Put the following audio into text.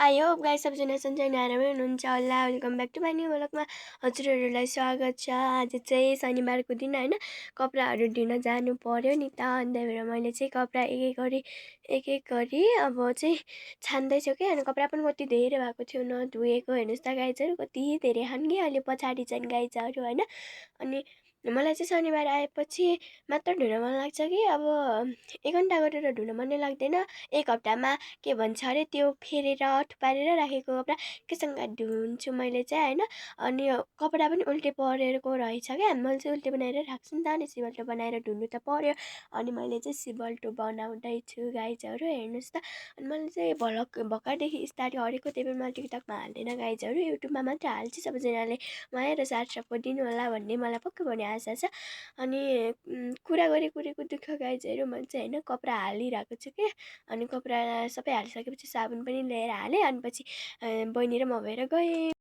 I hope guys सबजना सन्चै आरामै हुनुहुन्छ होला। Welcome back to my new व्लगमा हजुरहरूलाई स्वागत छ। आज चाहिँ शनिबारको दिन होइन, कपडाहरू धुन जानु पर्यो नि त। अन्त भएर मैले चाहिँ कपडा एक एक गरी अब चाहिँ छान्दैछु कि। अनि कपडा पनि कति धेरै भएको थियो नधोएको। हेर्नुहोस् त गाइजहरू, कति धेरै खान् कि अहिले पछाडि चाहिँ गाइजहरू होइन। अनि मलाई चाहिँ शनिबार आएपछि मात्र धुन मन लाग्छ कि अब 1 घन्टा गरेर धुन मनै लाग्दैन। एक हप्तामा के भन्छ अरे त्यो फेरेर थुपारेर राखेको कपडा केसँग धुन्छु मैले चाहिँ होइन। अनि कपडा पनि उल्टे परेको रहेछ क्या। मैले चाहिँ उल्टे बनाएर राख्छु नि त। अनि सिबल्टो बनाएर धुनु त पर्यो। अनि मैले चाहिँ सिबल्टो बनाउँदैछु गाइजहरू, हेर्नुहोस् त। अनि मैले चाहिँ भर्खरदेखि स्टार्ट गरेको, त्यही पनि मैले टिकटकमा हाल्दैन गाइजहरू, युट्युबमा मात्र हाल्छु। सबैजनाले माया र साथ सपोर्ट दिनु होला भन्ने मलाई पक्कै पनि आशा छ। अनि कुरा गरेको दुःख गाइजहरू, मैले चाहिँ होइन कपडा हालिरहेको छु कि। अनि कपडा सबै हालिसकेपछि साबुन पनि लिएर हालेँ। अनि पछि बहिनी र म भएर गएँ।